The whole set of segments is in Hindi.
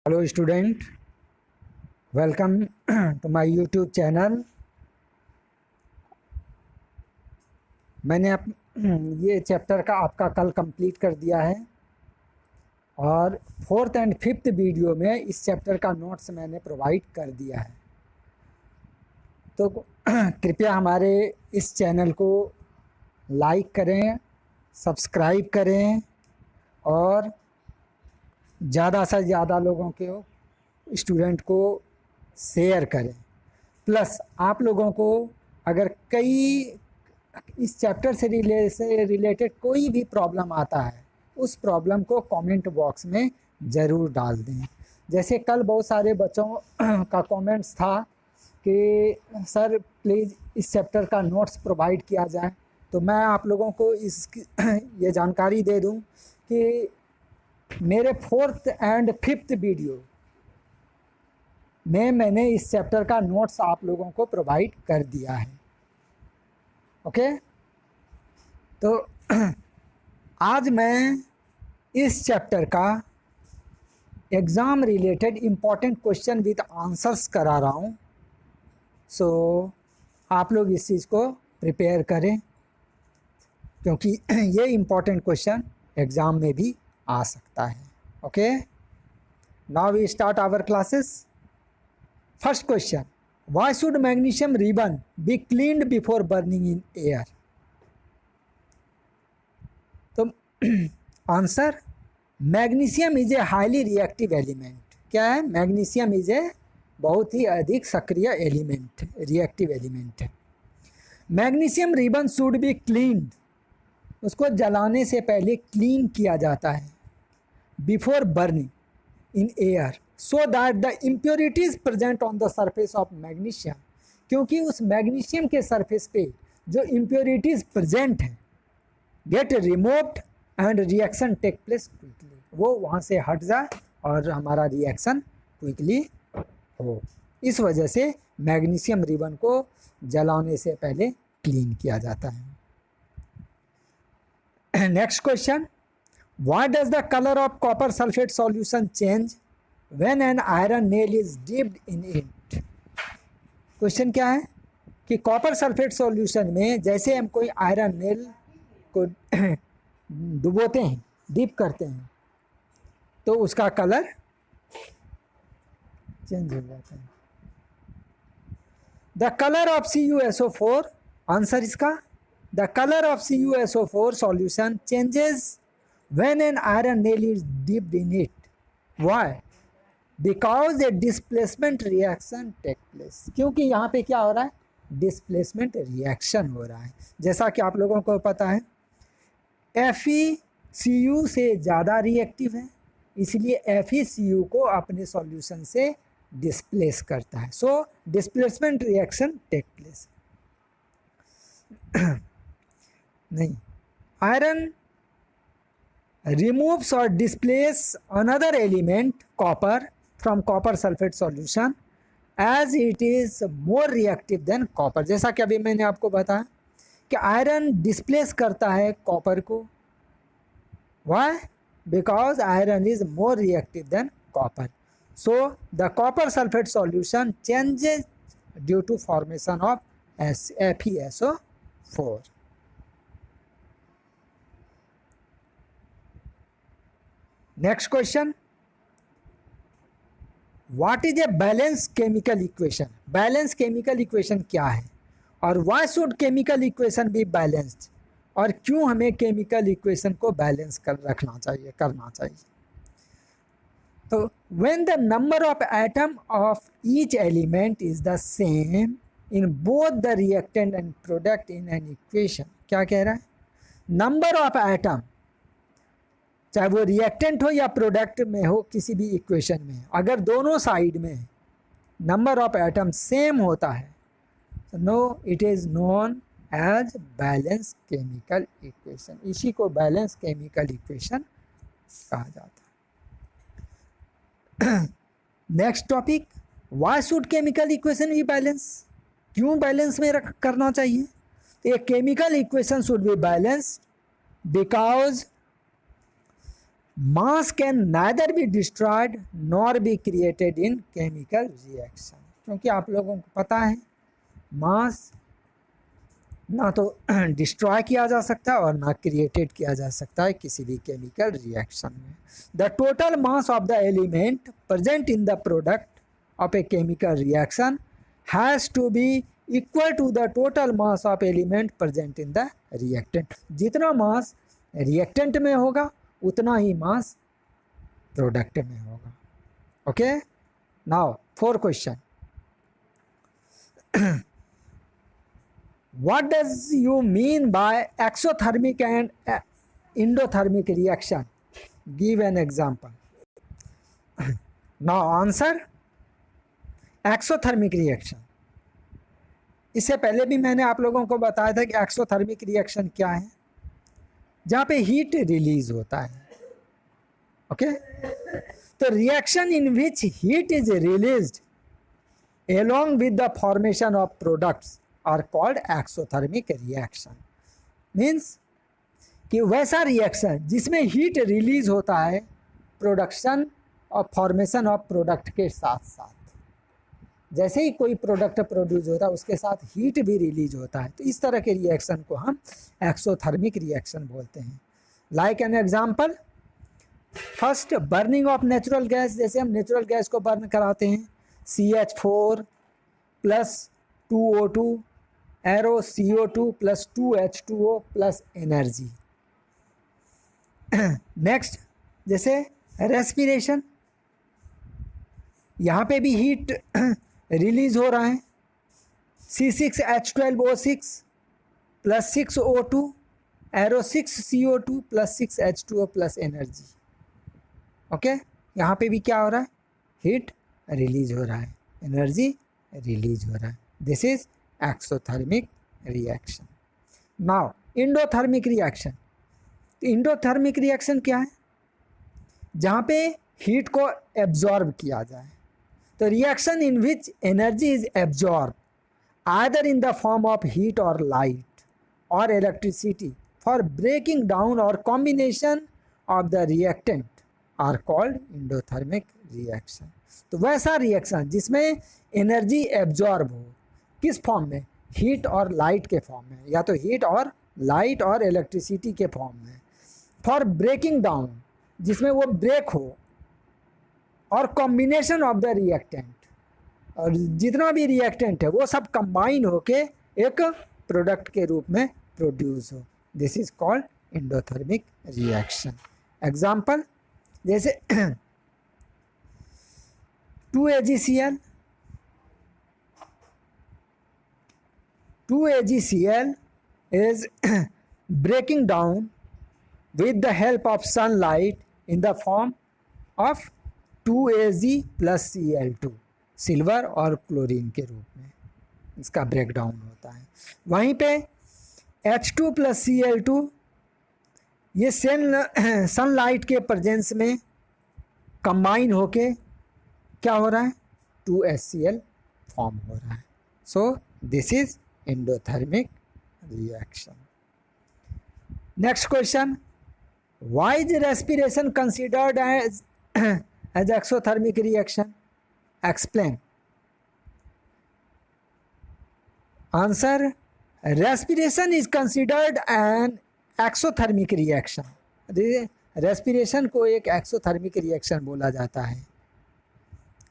Hello student, welcome to my YouTube channel. मैंने ये चैप्टर का आपका कल कंप्लीट कर दिया है और फोर्थ एंड फिफ्थ वीडियो में इस चैप्टर का नोट्स मैंने प्रोवाइड कर दिया है। तो कृपया हमारे इस चैनल को लाइक करें, सब्सक्राइब करें और ज़्यादा से ज़्यादा लोगों के स्टूडेंट को शेयर करें। प्लस आप लोगों को अगर कई इस चैप्टर से रिलेटेड कोई भी प्रॉब्लम आता है, उस प्रॉब्लम को कमेंट बॉक्स में ज़रूर डाल दें। जैसे कल बहुत सारे बच्चों का कमेंट्स था कि सर प्लीज़ इस चैप्टर का नोट्स प्रोवाइड किया जाए। तो मैं आप लोगों को ये जानकारी दे दूं कि मेरे फोर्थ एंड फिफ्थ वीडियो में मैंने इस चैप्टर का नोट्स आप लोगों को प्रोवाइड कर दिया है। ओके, तो आज मैं इस चैप्टर का exam related important question with answers करा रहा हूँ। सो आप लोग इस चीज़ को प्रिपेयर करें क्योंकि ये इम्पॉर्टेंट क्वेश्चन एग्ज़ाम में भी आ सकता है। Okay, now we start our classes. First question, why should magnesium ribbon be cleaned before burning in air? तो answer, magnesium is a highly reactive element. क्या है? मैग्नीशियम इज ए बहुत ही अधिक सक्रिय एलिमेंट, रिएक्टिव एलिमेंट है। Magnesium ribbon should be cleaned, उसको जलाने से पहले क्लीन किया जाता है before burning in air so that the impurities present on the surface of magnesium, क्योंकि उस मैग्नीशियम के सरफेस पे जो इम्प्योरिटीज प्रेजेंट हैं get removed and reaction take place quickly, वो वहाँ से हट जाए और हमारा रिएक्शन क्विकली हो। इस वजह से मैग्नीशियम रिबन को जलाने से पहले क्लीन किया जाता है। Next question, why does the color of copper sulfate solution change when an iron nail is dipped in it? Question क्या है कि कॉपर सल्फेट सॉल्यूशन में जैसे हम कोई आयरन नेल को डुबोते हैं, डिप करते हैं, तो उसका कलर चेंज हो जाता है। The colour of CuSO4, answer इसका, the colour of CuSO4 solution changes when an iron nail is dipped in it. Why? Because a displacement reaction take place. क्योंकि यहाँ पे क्या हो रहा है? डिस्प्लेसमेंट रिएक्शन हो रहा है। जैसा कि आप लोगों को पता है FeCu से ज़्यादा रिएक्टिव है, इसलिए FeCu को अपने सॉल्यूशन से डिस्प्लेस करता है। So displacement reaction take place. नहीं, iron removes or displaces another element copper from copper sulfate solution as it is more reactive than copper। जैसा कि अभी मैंने आपको बताया कि आयरन डिस्प्लेस करता है कॉपर को। why? because iron is more reactive than copper, so the copper sulfate solution changes due to formation of FeSO4। Next question, what is a balance chemical equation? Balance chemical equation क्या है और why should chemical equation be balanced, और क्यों हमें केमिकल इक्वेशन को बैलेंस कर रखना चाहिए, करना चाहिए? तो when the number of atom of each element is the same in both the reactant and product in an equation. क्या कह रहा है? नंबर ऑफ एटम, चाहे वो रिएक्टेंट हो या प्रोडक्ट में हो, किसी भी इक्वेशन में अगर दोनों साइड में नंबर ऑफ एटम सेम होता है तो no it is known as balance chemical equation. इसी को बैलेंस केमिकल इक्वेशन कहा जाता है। Next topic, why should chemical equation be balance? क्यों बैलेंस में करना चाहिए? तो ये chemical equation should be balanced because mass can neither be destroyed nor be created in chemical reaction, क्योंकि आप लोगों को पता है मास ना तो डिस्ट्रॉय किया जा सकता है और ना क्रिएटेड किया जा सकता है किसी भी केमिकल रिएक्शन में। The total mass of the element present in the product of a chemical reaction has to be equal to the total mass of element present in the reactant. जितना मास रिएक्टेंट में होगा उतना ही मास प्रोडक्ट में होगा। Okay, now 4 question. What does you mean by exothermic and endothermic reaction? Give an example. Now answer, exothermic reaction. इससे पहले भी मैंने आप लोगों को बताया था कि एक्सोथर्मिक रिएक्शन क्या है, जहाँ पे हीट रिलीज होता है। ओके, तो reaction in which heat is released along with the formation of products are called exothermic reaction। Means कि वैसा रिएक्शन जिसमें हीट रिलीज होता है प्रोडक्शन और फॉर्मेशन ऑफ प्रोडक्ट के साथ साथ। जैसे ही कोई प्रोडक्ट प्रोड्यूस होता है उसके साथ हीट भी रिलीज होता है, तो इस तरह के रिएक्शन को हम एक्सोथर्मिक रिएक्शन बोलते हैं। Like an example, first burning of natural gas. जैसे हम नेचुरल गैस को बर्न कराते हैं, CH4 plus 2O2 arrow CO2 plus 2H2O plus energy. Next, जैसे रेस्पिरेशन, यहाँ पे भी हीट रिलीज हो रहा है, C6H12O6 plus 6O2 arrow 6CO2 plus 6H2O plus energy. Okay, यहाँ पे भी क्या हो रहा है, हीट रिलीज हो रहा है, एनर्जी रिलीज हो रहा है। This is exothermic reaction. Now endothermic reaction. तो इंडोथर्मिक रिएक्शन क्या है, जहाँ पे हीट को एब्जॉर्ब किया जाए। तो reaction in which energy is absorb either in the form of heat और लाइट और इलेक्ट्रिसिटी फॉर ब्रेकिंग डाउन और combination of the reactant are called endothermic reaction. तो वैसा रिएक्शन जिसमें एनर्जी एब्जॉर्ब हो, किस फॉर्म में, हीट और लाइट के फॉर्म में, या तो हीट और लाइट और इलेक्ट्रिसिटी के फॉर्म में, फॉर ब्रेकिंग डाउन, जिसमें वो ब्रेक हो, और कॉम्बिनेशन ऑफ द रिएक्टेंट, और जितना भी रिएक्टेंट है वो सब कंबाइन होके एक प्रोडक्ट के रूप में प्रोड्यूस हो। This is called endothermic reaction. Example, जैसे 2AgCl is breaking down with the help of sunlight in the form of 2Ag plus Cl2, silver और क्लोरीन के रूप में इसका ब्रेकडाउन होता है। वहीं पे H2 प्लस Cl2 ये सनलाइट के प्रेजेंस में कंबाइन होके क्या हो रहा है, 2HCl फॉर्म हो रहा है। So this is endothermic reaction. Next question, why is respiration considered as exothermic reaction? Explain. Answer, respiration is considered an exothermic reaction. Respiration को एक एक्सोथर्मिक रिएक्शन बोला जाता है।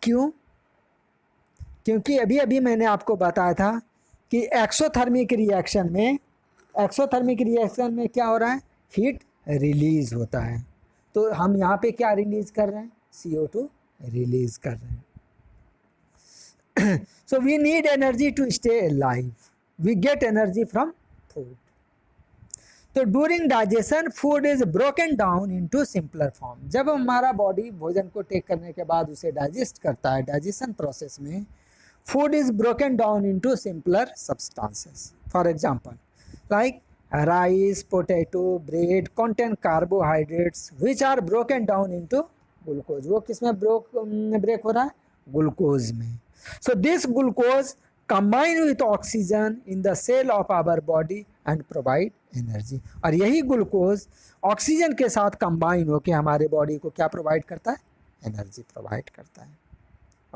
क्यों? क्योंकि अभी अभी मैंने आपको बताया था कि एक्सोथर्मिक रिएक्शन में क्या हो रहा है, हीट रिलीज होता है। तो हम यहाँ पे क्या रिलीज कर रहे हैं, CO2 रिलीज कर रहे हैं। So we need energy to stay alive. We get energy from food. तो during digestion food is broken down into simpler form. जब हमारा बॉडी भोजन को टेक करने के बाद उसे डाइजेस्ट करता है, डाइजेशन प्रोसेस में food is broken down into simpler substances. For example like rice, potato, bread contain carbohydrates which are broken down into glucose. वो किस में ब्रेक हो रहा है, ग्लूकोज में। So this glucose combine with oxygen in the cell of our body and provide energy। और यही ग्लूकोज ऑक्सीजन के साथ कंबाइन होकर हमारे बॉडी को क्या प्रोवाइड करता है, एनर्जी प्रोवाइड करता है।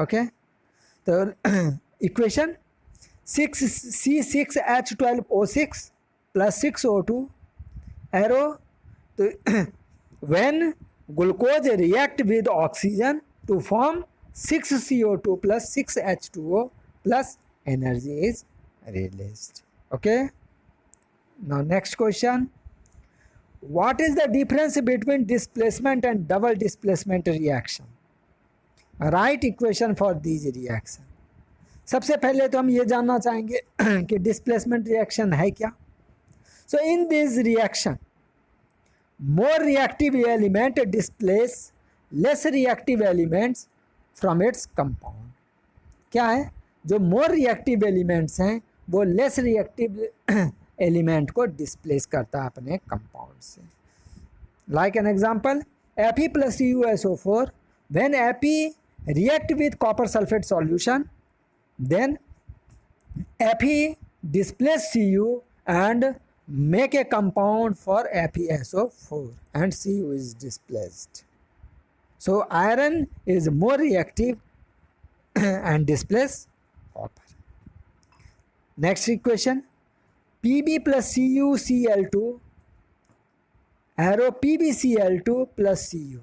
ओके, तो equation 6C6H12O6 plus 6O2 arrow, तो when glucose react with oxygen to form 6CO2 plus 6H2O plus energy is released। Okay, now next question, what is the difference between displacement and double displacement reaction? Write equation for these reaction। सबसे पहले तो हम ये जानना चाहेंगे कि डिस्प्लेसमेंट रिएक्शन है क्या। So in this reaction more reactive element displace less reactive elements from its compound। क्या है, जो more reactive elements हैं वो less reactive element को displace करता है अपने compound से। Like an example, Fe plus CuSO4, when Fe react with copper sulfate solution, then Fe displace Cu and make a compound for FeSO4 and Cu is displaced। So iron is more reactive and displace copper। Next equation, Pb plus CuCl2 arrow PbCl2 plus Cu,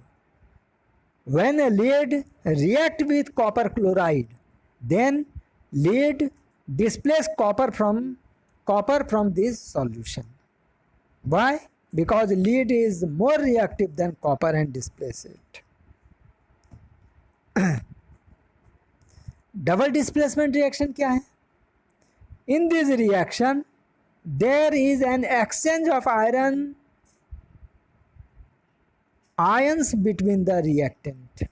when a lead react with copper chloride, then lead displace copper from this solution। Why? Because lead is more reactive than copper and displace it। Double displacement reaction क्या है? In this reaction there is an exchange of ions between the reactant,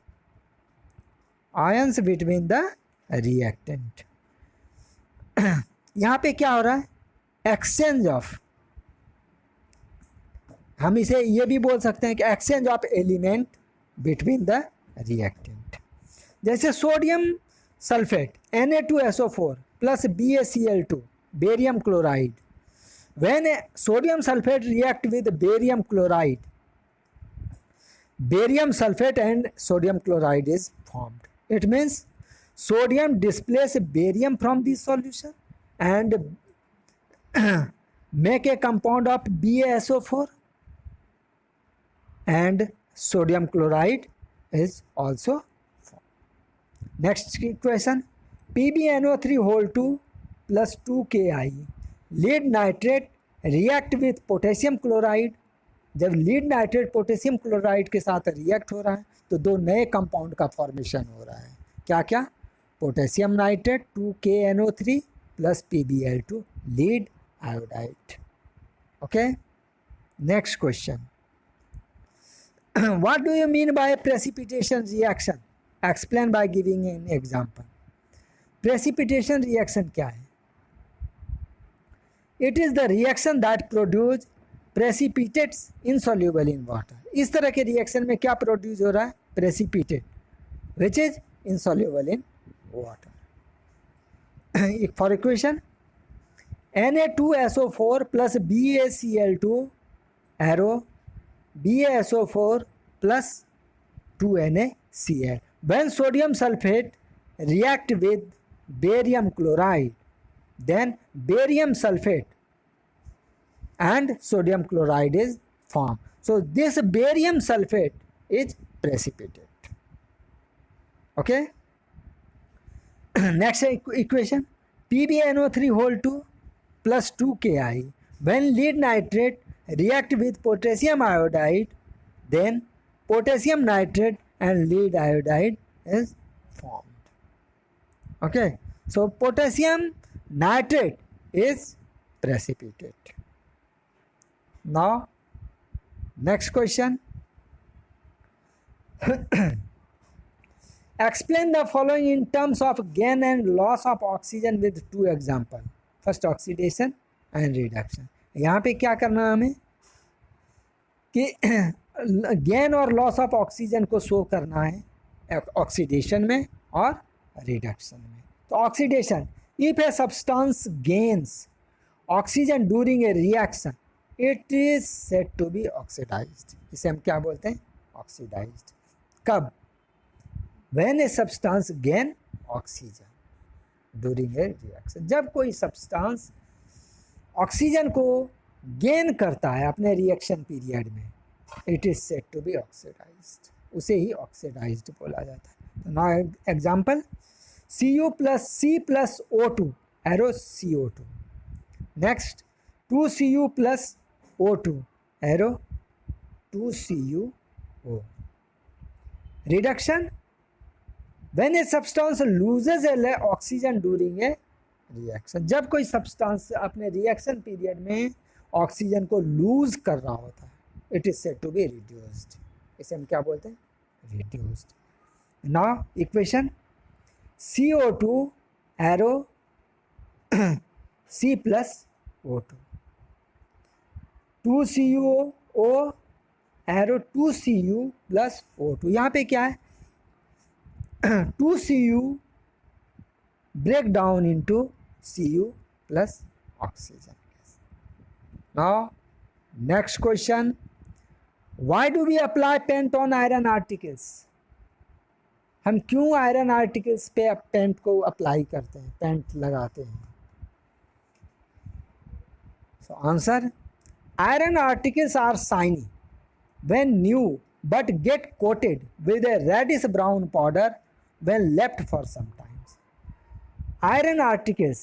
यहाँ पे क्या हो रहा है, एक्सचेंज ऑफ, हम इसे ये भी बोल सकते हैं कि exchange of element between the reactant. जैसे sodium sulphate Na2SO4 plus BaCl2 barium chloride, when sodium sulphate react with barium chloride, barium sulphate and sodium chloride is formed. It means sodium displace barium from this solution and make a compound of BaSO4 and sodium chloride is also formed। Next equation, PbNO3(2) plus 2Ki, lead nitrate react with potassium chloride। जब लीड नाइट्रेट पोटेशियम क्लोराइड के साथ रिएक्ट हो रहा है तो दो नए कंपाउंड का फॉर्मेशन हो रहा है। क्या क्या? Potassium nitrate 2KNO3 plus PbL2 lead iodide. Okay, next question, what do you mean by precipitation reaction? Explain by giving an example. Precipitation reaction क्या है? It is the reaction that produce precipitates insoluble in water. इस तरह के रिएक्शन में क्या प्रोड्यूस हो रहा है? Precipitate which is insoluble in water. For equation, Na2SO4 plus BaCl2 arrow BaSO4 plus 2NaCl, when sodium sulfate react with barium chloride, then barium sulfate and sodium chloride is formed। So this barium sulfate is precipitate। Okay, next equation, PbNO3(2) plus 2Ki, when lead nitrate react with potassium iodide, then potassium nitrate and lead iodide is formed। Okay, so potassium nitrate is precipitate। Now next question, explain the following in terms of gain and loss of oxygen with two examples। First oxidation and reduction. यहाँ पे क्या करना है हमें कि गेन और लॉस ऑफ ऑक्सीजन को शो करना है ऑक्सीडेशन में और रिडक्शन में। तो oxidation, If a substance gains oxygen during a reaction, it is said to be oxidized. इसे हम क्या बोलते हैं? Oxidized. कब? When a substance gain oxygen during a reaction. जब कोई substance ऑक्सीजन को गेन करता है अपने रिएक्शन पीरियड में, it is said to be oxidized, उसे ही ऑक्सीडाइज्ड बोला जाता है. तो now example, Cu plus C plus O2 arrow CO2. Next 2Cu plus O2 arrow 2CuO. Reduction, when a substance loses a oxygen during a reaction. जब कोई सब्सटेंस अपने रिएक्शन पीरियड में ऑक्सीजन को लूज कर रहा होता है, it is said to be reduced. इसे हम क्या बोलते हैं? Reduced. Now equation, CO2 arrow C plus O2, 2CuO arrow 2Cu plus O2. यहाँ पे क्या है? 2Cu break down into Cu plus oxygen. Now next question, why do we apply paint on iron articles? हम क्यों आयरन आर्टिकल्स पे पेंट को अप्लाई करते हैं, पेंट लगाते हैं? So answer, iron articles are shiny when new but get coated with a reddish brown powder when left for some time. Iron articles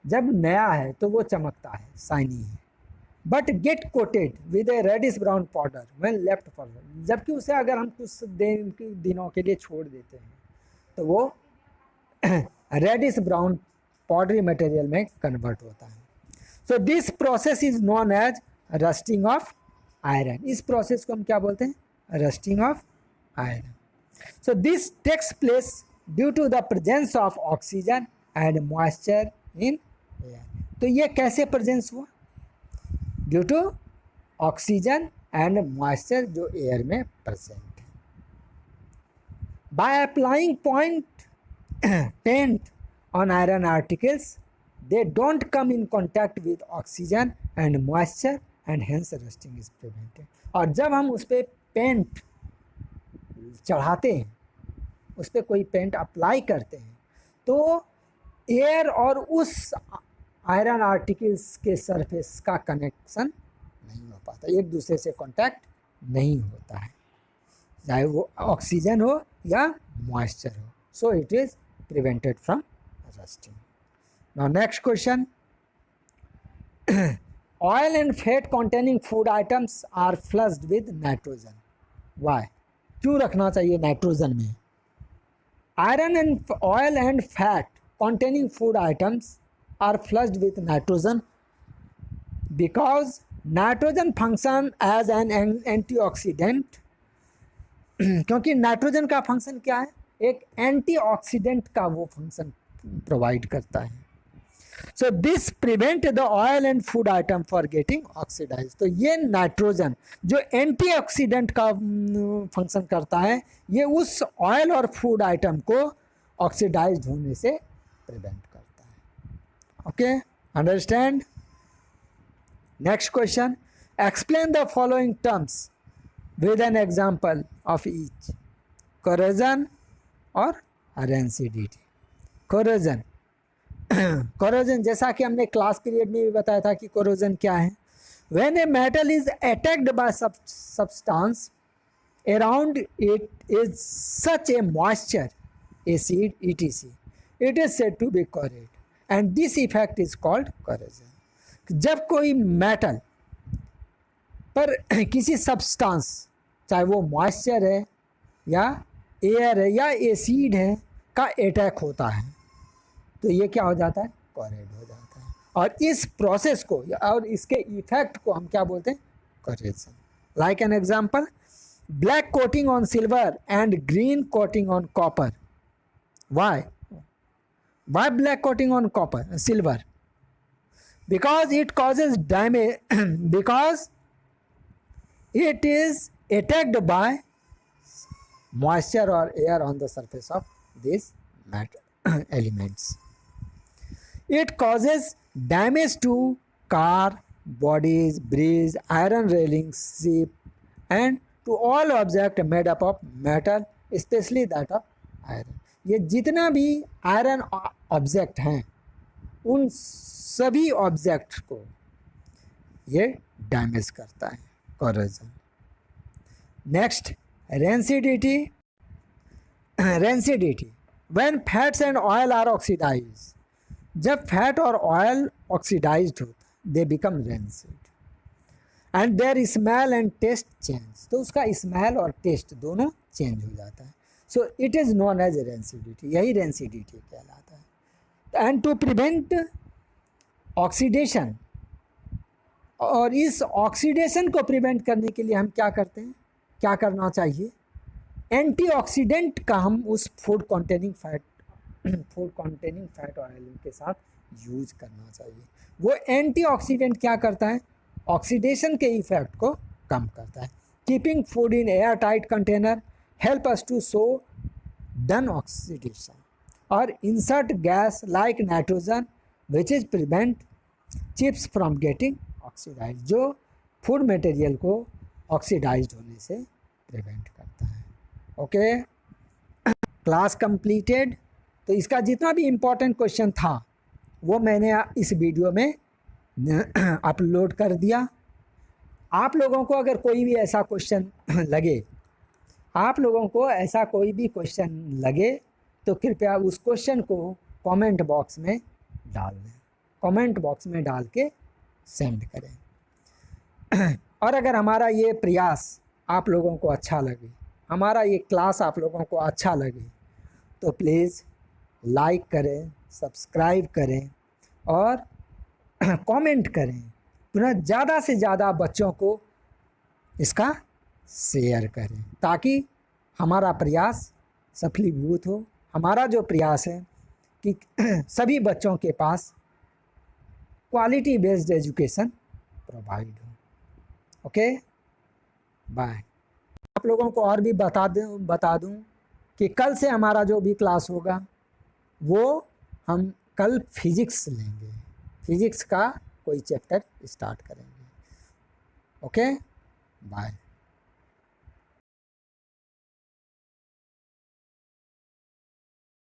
जब नया है तो वो चमकता है, शाइनी है, but get coated with a reddish brown powder when left for, जबकि उसे अगर हम कुछ दिनों के लिए छोड़ देते हैं तो वो रेडिश ब्राउन पाउडरी मटेरियल में कन्वर्ट होता है. So this process is known as rusting of iron. इस प्रोसेस को हम क्या बोलते हैं? Rusting of iron. So this takes place due to the presence of oxygen and moisture in air. तो ये कैसे प्रेजेंस हुआ? Due to oxygen and moisture जो एयर में प्रेजेंट है. By applying paint on iron articles, they don't come in contact with oxygen and moisture and hence rusting is prevented. और जब हम उस पर पेंट चढ़ाते हैं, उस पर कोई पेंट अप्लाई करते हैं, तो एयर और उस आयरन आर्टिकल्स के सरफेस का कनेक्शन नहीं हो पाता, एक दूसरे से कांटेक्ट नहीं होता है, चाहे वो ऑक्सीजन हो या मॉइस्चर हो. सो it is prevented from rusting. Now next question, oil and fat containing food items are flushed with nitrogen. Why? क्यों रखना चाहिए नाइट्रोजन में? Iron and oil and fat containing food items are flushed with nitrogen because nitrogen function as an antioxidant. क्योंकि नाइट्रोजन का फंक्शन क्या है? एक एंटीऑक्सीडेंट का वो फंक्शन प्रोवाइड करता है. So this prevent the oil and food item for getting oxidize. तो ये नाइट्रोजन जो एंटीऑक्सीडेंट का फंक्शन करता है, ये उस ऑयल और फूड आइटम को ऑक्सीडाइज होने से प्रिवेंट करता है. Okay, understand. Next question, explain the following terms with an example of each. Corrosion और रेंसिडिटी. कोरोजन, कोरोजन जैसा कि हमने क्लास पीरियड में भी बताया था कि कोरोजन क्या है. When a metal is attacked by substance around it is such a moisture, acid etc, it is said to be corroded and this effect is called corrosion. जब कोई मेटल पर किसी सब्सटेंस, चाहे वो मॉइस्चर है या एयर है या एसिड है, का अटैक होता है, तो ये क्या हो जाता है? कोरेड हो जाता है. और इस प्रोसेस को और इसके इफेक्ट को हम क्या बोलते हैं? Corrosion. Like an example, black coating on silver and green coating on copper. Why black coating on copper silver? Because it causes damage, because it is attacked by moisture or air on the surface of these matter elements. It causes damage to car bodies, bridge, iron railings, ship, and to all object made up of metal, especially that of iron. ये जितना भी आयरन ऑब्जेक्ट हैं उन सभी ऑब्जेक्ट को ये डैमेज करता है, corrosion. Next, rancidity. Rancidity, when fats and oil are oxidize, जब फैट और ऑयल ऑक्सीडाइज्ड होता है they become rancid and their smell and taste change, तो उसका स्मेल और टेस्ट दोनों चेंज हो जाता है. So it is known as rancidity, यही रेंसिडिटी कहलाता है. एंड टू प्रिवेंट ऑक्सीडेशन, और इस ऑक्सीडेशन को प्रिवेंट करने के लिए हम क्या करते हैं, क्या करना चाहिए, एंटीऑक्सीडेंट का हम उस फूड कंटेनिंग फैट ऑयल के साथ यूज करना चाहिए. वो एंटीऑक्सीडेंट क्या करता है, ऑक्सीडेशन के इफेक्ट को कम करता है. Keeping food in air tight container help us to slow down oxidation और insert gas like nitrogen which is prevent chips from getting oxidise, जो फूड मटेरियल को ऑक्सीडाइज्ड होने से प्रिवेंट करता है. Okay, class completed. तो इसका जितना भी इम्पोर्टेंट क्वेश्चन था वो मैंने इस वीडियो में अपलोड कर दिया. आप लोगों को अगर कोई भी ऐसा क्वेश्चन लगे, आप लोगों को ऐसा कोई भी क्वेश्चन लगे तो कृपया उस क्वेश्चन को कमेंट बॉक्स में डाल दें, कमेंट बॉक्स में डाल के सेंड करें. और अगर हमारा ये प्रयास आप लोगों को अच्छा लगे, हमारा ये क्लास आप लोगों को अच्छा लगे, तो प्लीज़ लाइक करें, सब्सक्राइब करें और कमेंट करें. पुनः ज़्यादा से ज़्यादा बच्चों को इसका शेयर करें ताकि हमारा प्रयास सफलीभूत हो. हमारा जो प्रयास है कि सभी बच्चों के पास क्वालिटी बेस्ड एजुकेशन प्रोवाइड हो. Okay, bye. आप लोगों को और भी बता दूं कि कल से हमारा जो भी क्लास होगा वो हम कल फिजिक्स लेंगे, फिजिक्स का कोई चैप्टर स्टार्ट करेंगे. Okay, bye.